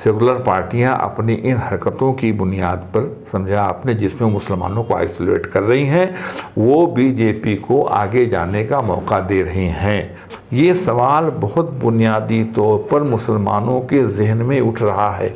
Secular पार्टियां अपनी इन हरकतों की बुनियाद पर, समझा आपने, जिसमें मुसलमानों को आइसोलेट कर रही हैं, वो बीजेपी को आगे जाने का मौका दे रही हैं। ये सवाल बहुत बुनियादी तौर पर मुसलमानों के जहन में उठ रहा है।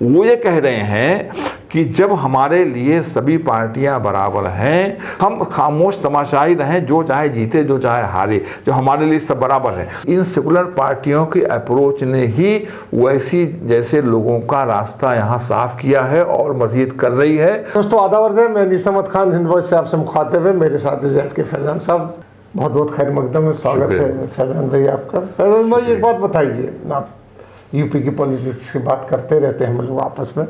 वो ये कह रहे हैं कि जब हमारे लिए सभी पार्टियां बराबर हैं, हम खामोश तमाशाई रहें, जो चाहे जीते जो चाहे हारे, जो हमारे लिए सब बराबर है। इन सेकुलर पार्टियों के अप्रोच ने ही वैसी जैसे लोगों का रास्ता यहाँ साफ किया है और मजीद कर रही है। दोस्तों आदाब है, मैं निसामत खान हिंद वॉइस से आपसे मुखातिब है। मेरे साथ ज़ैद के फैज़ान साहब, बहुत बहुत खैर मकदम है, स्वागत है फैज़ान भाई आपका। फैज़ान भाई एक बात बताइए, आप यूपी की पॉलिटिक्स की बात करते रहते हैं हम लोग आपस में,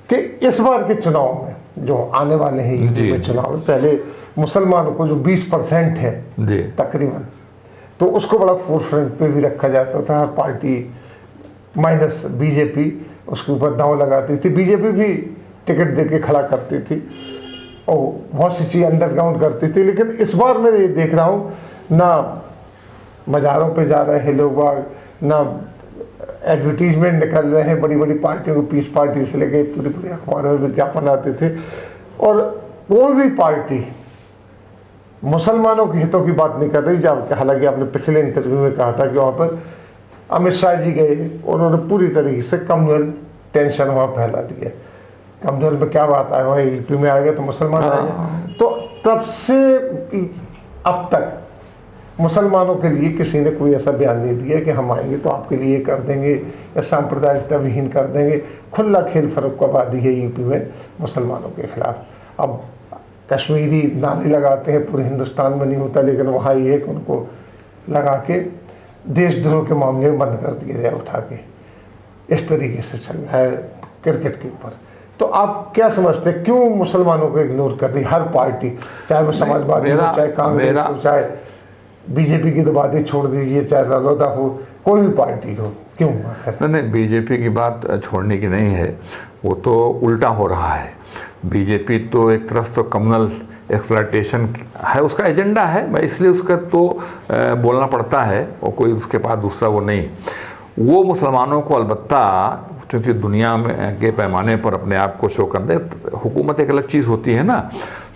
कि इस बार के चुनाव में जो आने वाले हैं यूपी में चुनाव में, पहले मुसलमानों को जो 20% है तकरीबन, तो उसको बड़ा फोर फ्रंट पे भी रखा जाता था। पार्टी माइनस बीजेपी उसके ऊपर दांव लगाती थी, बीजेपी भी टिकट दे के खड़ा करती थी और बहुत सी चीज़ अंडरग्राउंड करती थी। लेकिन इस बार मैं ये देख रहा हूँ, ना मज़ारों पे जा रहे हैं लोग, ना एडवर्टीजमेंट निकल रहे हैं बड़ी बड़ी पार्टियों को, पीस पार्टी से लेके पूरी अखबारों में विज्ञापन आते थे। और कोई भी पार्टी मुसलमानों के हितों की बात नहीं कर रही। जब हालांकि आपने पिछले इंटरव्यू में कहा था कि वहाँ पर अमित शाह जी गए, उन्होंने पूरी तरीके से कम्युनल टेंशन वहाँ फैला दिया। कम्युनल में क्या बात है, वहाँ यूपी में आ गए तो मुसलमान आ गए। तो तब से अब तक मुसलमानों के लिए किसी ने कोई ऐसा बयान नहीं दिया कि हम आएंगे तो आपके लिए कर देंगे या सांप्रदायिकता विहीन कर देंगे। खुला खेल फर्रुखाबादी है यूपी में मुसलमानों के खिलाफ। अब कश्मीरी नारे लगाते हैं, पूरे हिंदुस्तान में नहीं होता, लेकिन वहाँ ये है कि उनको लगा के देशद्रोह के मामले में बंद कर दिया जाए उठा के। इस तरीके से चल रहा है क्रिकेट के ऊपर। तो आप क्या समझते हैं, क्यों मुसलमानों को इग्नोर कर रही हर पार्टी, चाहे वो समाजवादी हो, चाहे कांग्रेस हो, चाहे बीजेपी की तो बात ही छोड़ दीजिए, चाहे रालोदा हो, कोई भी पार्टी हो, क्यों? नहीं, बीजेपी की बात छोड़ने की नहीं है, वो तो उल्टा हो रहा है। बीजेपी तो एक तरफ तो कम्युनल एक्सप्लॉयटेशन है, उसका एजेंडा है, मैं इसलिए उसका तो बोलना पड़ता है, और कोई उसके पास दूसरा वो नहीं। वो मुसलमानों को अलबत्ता, क्योंकि दुनिया में के पैमाने पर अपने आप को शो करने, हुकूमत एक अलग चीज़ होती है ना,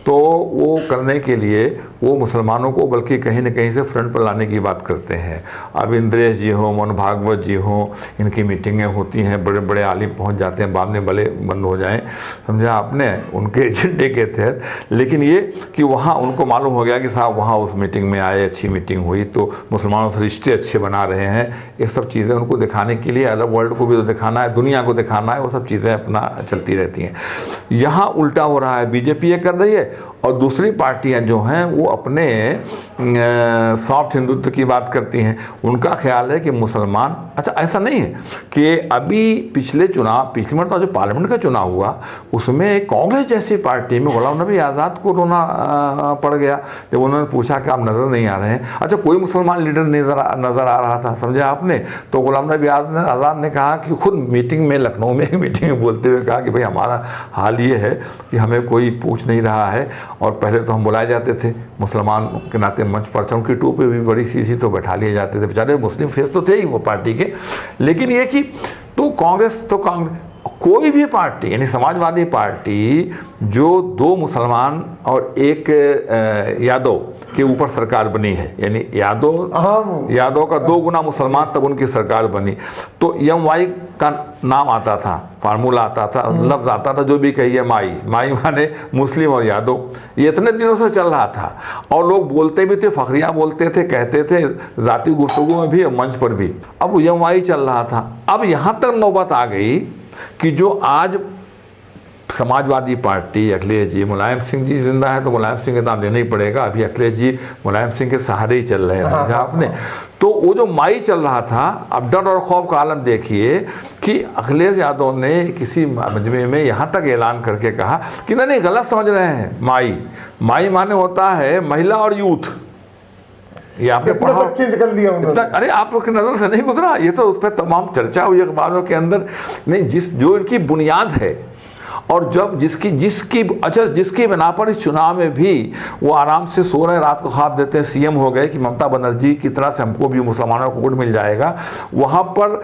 तो वो करने के लिए वो मुसलमानों को बल्कि कहीं न कहीं से फ्रंट पर लाने की बात करते हैं। अब इंद्रेश जी हो, मोहन भागवत जी हो, इनकी मीटिंगें होती हैं, बड़े बड़े आलिम पहुंच जाते हैं, बाद में भले बंद हो जाएं, समझा आपने, उनके एजेंडे के तहत। लेकिन ये कि वहाँ उनको मालूम हो गया कि साहब वहाँ उस मीटिंग में आए, अच्छी मीटिंग हुई, तो मुसलमानों से रिश्ते अच्छे बना रहे हैं। ये सब चीज़ें उनको दिखाने के लिए, अरब वर्ल्ड को भी तो दिखाना है, दुनिया को दिखाना है, वो सब चीज़ें अपना चलती रहती हैं। यहाँ उल्टा हो रहा है, बीजेपी ये कर रही है और दूसरी पार्टियां जो हैं वो अपने सॉफ्ट हिंदुत्व की बात करती हैं। उनका ख्याल है कि मुसलमान, अच्छा ऐसा नहीं है कि अभी पिछले बार जो पार्लियामेंट का चुनाव हुआ उसमें कांग्रेस जैसी पार्टी में गुलाम नबी आज़ाद को रोना पड़ गया जब उन्होंने पूछा कि आप नज़र नहीं आ रहे हैं। अच्छा, कोई मुसलमान लीडर नज़र आ रहा था, समझे आपने, तो गुलाम नबी आज़ाद ने कहा कि खुद मीटिंग में, लखनऊ में एक मीटिंग में बोलते हुए कहा कि भाई हमारा हाल ये है कि हमें कोई पूछ नहीं रहा है, और पहले तो हम बुलाए जाते थे मुसलमान के नाते मंच पर, उनकी टोपी भी बड़ी सी तो बैठा लिए जाते थे, बेचारे मुस्लिम फेस तो थे ही वो पार्टी के। लेकिन ये कि तो कांग्रेस कोई भी पार्टी, यानी समाजवादी पार्टी जो 2 मुसलमान और 1 यादव के ऊपर सरकार बनी है, यानी यादव का 2 गुना मुसलमान, तब उनकी सरकार बनी, तो MY का नाम आता था, फार्मूला आता था, लफ्ज़ आता था, जो भी कहिए माई माने मुस्लिम और यादव। ये इतने दिनों से चल रहा था और लोग बोलते भी थे, फखरिया बोलते थे, कहते थे ज़ाती गुफ्तगू में भी और मंच पर भी। अब MY चल रहा था। अब यहाँ तक नौबत आ गई कि जो आज समाजवादी पार्टी, अखिलेश जी, मुलायम सिंह जी जिंदा है तो मुलायम सिंह का नाम लेना ही पड़ेगा, अभी अखिलेश जी मुलायम सिंह के सहारे ही चल रहे हैं, समझा आपने। तो वो जो माई चल रहा था, अब डर और खौफ का आलम देखिए कि अखिलेश यादव ने किसी मजमे में यहाँ तक ऐलान करके कहा कि नहीं, गलत समझ रहे हैं, माई माने होता है महिला और यूथ। ये आपने पढ़ा, चेंज कर लिया उन्होंने। अरे आप लोग की नज़र से नहीं गुजरा, ये तो उस पर तमाम चर्चा हुई अखबारों के अंदर। नहीं, जो इनकी बुनियाद है और जब जिसकी बिना पर इस चुनाव में भी वो आराम से सो रहे, रात को ख्वाब देते हैं सीएम हो गए कि ममता बनर्जी की तरह से हमको भी मुसलमानों को वोट मिल जाएगा, वहाँ पर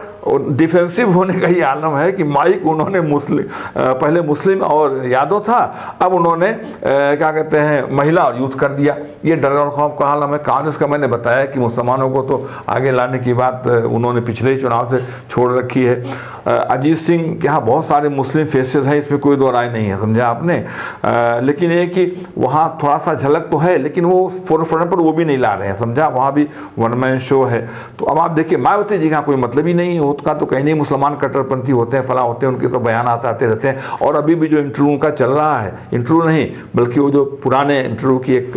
डिफेंसिव होने का ये आलम है कि माइक उन्होंने पहले मुस्लिम और यादव था, अब उन्होंने क्या कहते हैं महिला और यूथ कर दिया। ये डर और खौफ का आलम है। कांग्रेस का मैंने बताया कि मुसलमानों को तो आगे लाने की बात उन्होंने पिछले ही चुनाव से छोड़ रखी है। अजीत सिंह के यहाँ बहुत सारे मुस्लिम फेसेस हैं, इसमें कोई दो राय नहीं है, समझा आपने। लेकिन ये कि वहाँ थोड़ा सा झलक तो है, लेकिन वो फोरफ्रंट पर वो भी नहीं ला रहे हैं, समझा। वहाँ भी वन मैन शो है। तो अब आप देखिए मायावती जी का कोई मतलब ही नहीं है, उसका तो कहीं नहीं मुसलमान कट्टरपंथी होते हैं, फला होते हैं, उनके तो बयान आते रहते हैं। और अभी भी जो इंटरव्यू उनका चल रहा है, इंटरव्यू नहीं बल्कि वो जो पुराने इंटरव्यू की एक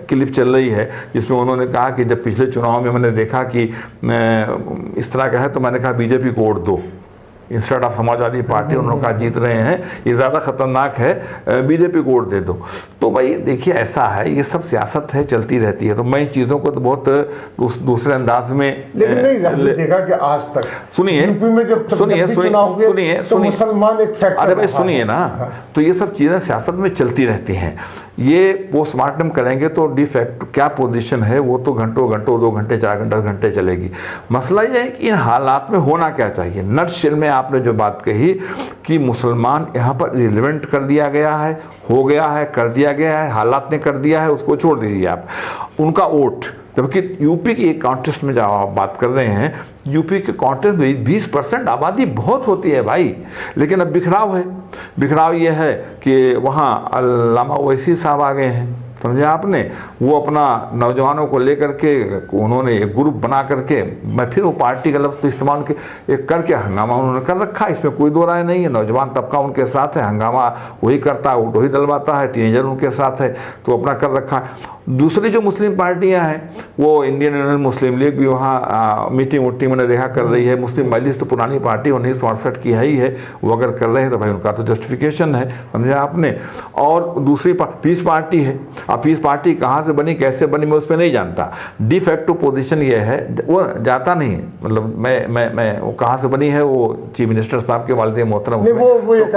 क्लिप चल रही है जिसमें उन्होंने कहा कि जब पिछले चुनाव में मैंने देखा कि इस तरह का है तो मैंने कहा बीजेपी को वोट दो इंस्टेड ऑफ समाजवादी पार्टी। उन्होंने कहा जीत रहे हैं, ये ज़्यादा खतरनाक है, बीजेपी को वोट दे दो। तो भाई देखिए ऐसा है, ये सब सियासत है, चलती रहती है। तो मैं इन चीज़ों को तो बहुत दूसरे अंदाज में लेकिन नहीं देखा कि आज तक सुनिए मुसलमान एक फैक्टर। अरे भाई सुनिए ना, तो ये सब चीज़ें सियासत में चलती रहती हैं। ये पोस्टमार्टम करेंगे तो डिफेक्ट क्या पोजीशन है वो तो घंटों 2 घंटे 4 घंटे चलेगी। मसला ये है कि इन हालात में होना क्या चाहिए। नटशेल में आपने जो बात कही कि मुसलमान यहाँ पर रिलेवेंट कर दिया गया है, हो गया है, कर दिया गया है, हालात ने कर दिया है, उसको छोड़ दीजिए आप उनका वोट। जबकि यूपी की एक कॉन्टेस्ट में जब आप बात कर रहे हैं, यूपी के कॉन्टेस्ट में 20% आबादी बहुत होती है भाई, लेकिन अब बिखराव है। बिखराव ये है कि वहाँ अल्लामा ओवैसी साहब आ गए हैं, समझे आपने। वो अपना नौजवानों को लेकर के उन्होंने एक ग्रुप बना करके, मैं फिर वो पार्टी का लफ्ज़ इस्तेमाल करके हंगामा उन्होंने कर रखा है, इसमें कोई दो राय नहीं है। नौजवान तबका उनके साथ है, हंगामा वही करता है, वोट वही डलवाता है, टीनेजर उनके साथ है, तो अपना कर रखा है। दूसरी जो मुस्लिम पार्टियां हैं वो इंडियन यूनियन मुस्लिम लीग भी वहाँ मीटिंग मैंने देखा कर रही है। मुस्लिम मजलिस तो पुरानी पार्टी 1968 की है ही है, वो अगर कर रहे हैं तो भाई उनका तो जस्टिफिकेशन है, समझा आपने। और दूसरी पीस पार्टी है। अब पीस पार्टी कहाँ से बनी, कैसे बनी, मैं उस पर नहीं जानता। डी फैक्टो पोजीशन ये है, वो जाता नहीं है, मतलब मैं वो कहाँ से बनी है वो चीफ मिनिस्टर साहब के वालिद मोहतरम,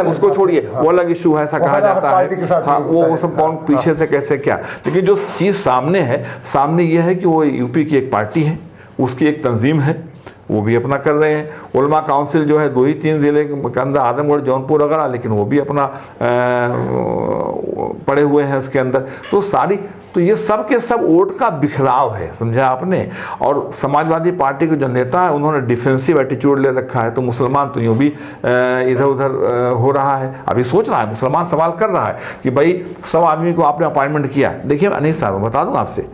उसको छोड़िए, वो अलग इशू है, ऐसा कहा जाता है। हाँ, वो सब कौन पीछे से कैसे क्या, लेकिन जो चीज़ सामने है, सामने ये है कि वो यूपी की एक पार्टी है, उसकी एक तंजीम है, वो भी अपना कर रहे हैं। उलमा काउंसिल जो है 2-3 ज़िले के अंदर, आदमगढ़, जौनपुर वगैरह, लेकिन वो भी अपना पड़े हुए हैं उसके अंदर। तो ये सब के सब वोट का बिखराव है, समझा आपने। और समाजवादी पार्टी के जो नेता है उन्होंने डिफेंसिव एटीट्यूड ले रखा है, तो मुसलमान तो यूँ भी इधर उधर हो रहा है। अभी सोच रहा है मुसलमान, सवाल कर रहा है कि भाई 100 आदमी को आपने अपॉइंटमेंट किया। देखिए अनीस साहब बता दूं आपसे,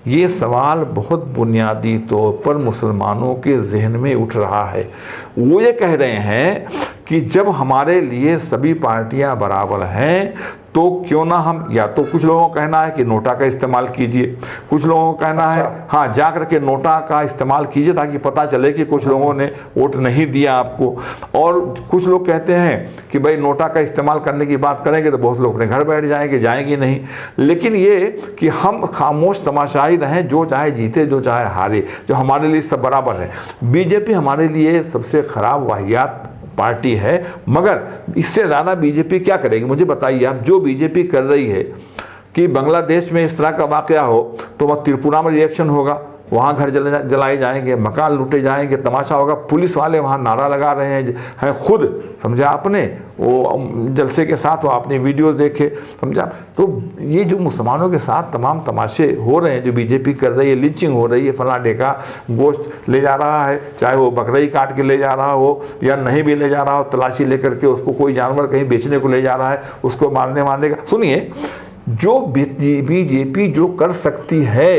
ये सवाल बहुत बुनियादी तौर पर मुसलमानों के जहन में उठ रहा है। वो ये कह रहे हैं कि जब हमारे लिए सभी पार्टियां बराबर हैं तो क्यों ना हम, या तो कुछ लोगों का कहना है कि नोटा का इस्तेमाल कीजिए, कुछ लोगों का कहना है हाँ जा करके नोटा का इस्तेमाल कीजिए ताकि पता चले कि कुछ लोगों ने वोट नहीं दिया आपको। और कुछ लोग कहते हैं कि भाई नोटा का इस्तेमाल करने की बात करेंगे तो बहुत लोग अपने घर बैठ जाएंगे, जाएंगे नहीं। लेकिन ये कि हम खामोश तमाशाई रहें, जो चाहे जीते जो चाहे हारे, जो हमारे लिए सब बराबर है। बीजेपी हमारे लिए सबसे ख़राब वाहियात पार्टी है, मगर इससे ज़्यादा बीजेपी क्या करेगी मुझे बताइए आप। जो बीजेपी कर रही है कि बांग्लादेश में इस तरह का वाक़या हो तो वह त्रिपुरा में रिएक्शन होगा, वहाँ घर जलाए जाएंगे, मकान लूटे जाएंगे, तमाशा होगा, पुलिस वाले वहाँ नारा लगा रहे हैं खुद, समझा आपने। वो जलसे के साथ वो आपने वीडियोस देखे, समझा। तो ये जो मुसलमानों के साथ तमाम तमाशे हो रहे हैं, जो बीजेपी कर रही है, लिंचिंग हो रही है, फला डेका गोश्त ले जा रहा है, चाहे वो बकरी काट के ले जा रहा हो या नहीं भी ले जा रहा हो, तलाशी लेकर के उसको कोई जानवर कहीं बेचने को ले जा रहा है, उसको मारने का। सुनिए, जो बीजेपी जो कर सकती है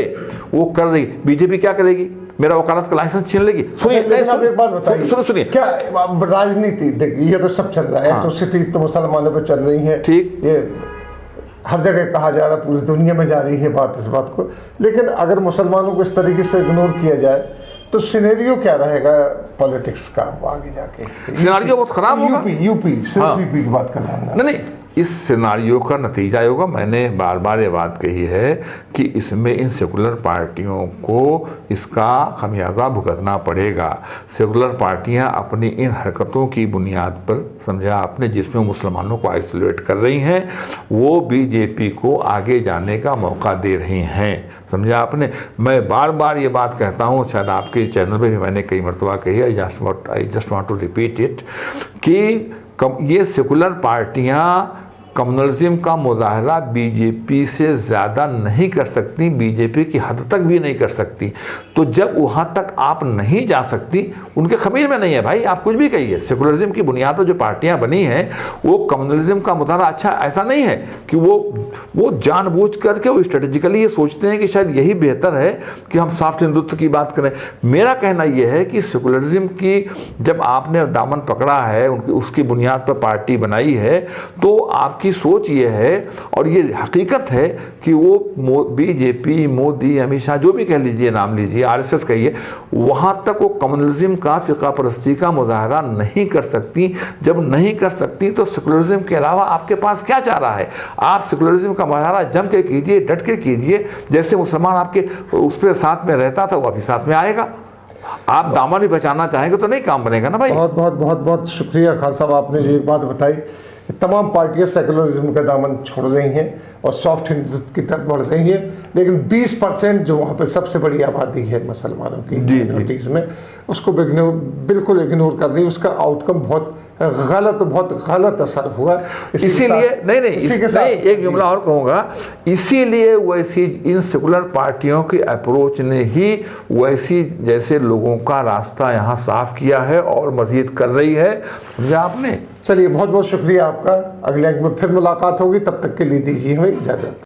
वो कर रही। बीजेपी क्या करेगी, मेरा वकालत का लाइसेंस छीन लेगी? सुनिए एक बात बताइए, सुनिए क्या राजनीति देखिए, ये तो सब चल रहा है। हाँ। एट्रोसिटी तो मुसलमानों पे चल रही है, ठीक, ये हर जगह कहा जा रहा है, पूरी दुनिया में जा रही है बात इस बात को। लेकिन अगर मुसलमानों को इस तरीके से इग्नोर किया जाए तो सिनेरियो क्या रहेगा पॉलिटिक्स का आगे जाके? सिनेरियो बहुत खराब होगा। यूपी सिर्फ यूपी की बात कर रहा हूँ। नहीं, इस सिनारियो का नतीजा होगा। मैंने बार बार ये बात कही है कि इसमें इन सेकुलर पार्टियों को इसका खमियाजा भुगतना पड़ेगा। सेकुलर पार्टियां अपनी इन हरकतों की बुनियाद पर, समझा आपने, जिसमें मुसलमानों को आइसोलेट कर रही हैं, वो बीजेपी को आगे जाने का मौका दे रही हैं, समझा आपने। मैं बार बार ये बात कहता हूँ, शायद आपके चैनल पे भी मैंने कई मरतबा कही, I just want to repeat it, कि ये सेकुलर पार्टियाँ कम्युनलिज्म का मुजाहरा बीजेपी से ज़्यादा नहीं कर सकती, बीजेपी की हद तक भी नहीं कर सकती। तो जब वहाँ तक आप नहीं जा सकती, उनके खमीर में नहीं है भाई, आप कुछ भी कहिए, सेकुलरिज्म की बुनियाद पर जो पार्टियाँ बनी हैं वो कम्युनलिज्म का मुजाहरा, अच्छा ऐसा नहीं है कि वो जानबूझ करके वो स्ट्रेटेजिकली ये सोचते हैं कि शायद यही बेहतर है कि हम सॉफ्ट हिंदुत्व की बात करें। मेरा कहना यह है कि सेकुलरिज्म की जब आपने दामन पकड़ा है, उसकी बुनियाद पर पार्टी बनाई है, तो आपकी सोच ये है और ये हकीकत है कि वो बीजेपी, मोदी, अमित शाह, जो भी कह लीजिए, नाम लीजिए, आरएसएस कहिए, वहाँ तक वो कम्युनलिज्म का, फ़िक़ा परस्ती का मुजाहरा नहीं कर सकती। जब नहीं कर सकती तो सेकुलरिज्म के अलावा आपके पास क्या चाह रहा है? आप सेकुलरिज्म का मुजाहरा जम के कीजिए, डट के कीजिए, जैसे मुसलमान आपके उस पर साथ में रहता था वो अभी साथ में आएगा। आप दामन भी बचाना चाहेंगे तो नहीं काम बनेगा ना भाई। बहुत बहुत बहुत बहुत शुक्रिया खान साहब, आपने जो एक बात बताई कि तमाम पार्टियां सेकुलरिज्म का दामन छोड़ रही हैं और सॉफ्ट हिंदुत्व की तरफ बढ़ रही हैं, लेकिन 20% जो वहाँ पे सबसे बड़ी आबादी है मुसलमानों की माइनॉरिटीज़ में, उसको बिल्कुल इग्नोर कर रही है। उसका आउटकम बहुत गलत असर हुआ। इसीलिए नहीं, एक जुमला और कहूँगा, इसीलिए वैसी इन सेकुलर पार्टियों की अप्रोच ने ही वैसी जैसे लोगों का रास्ता यहाँ साफ किया है और मज़ीद कर रही है, समझा आपने। चलिए, बहुत बहुत शुक्रिया आपका। अगले अंक में फिर मुलाकात होगी, तब तक के लिए दीजिए हमें इजाज़त।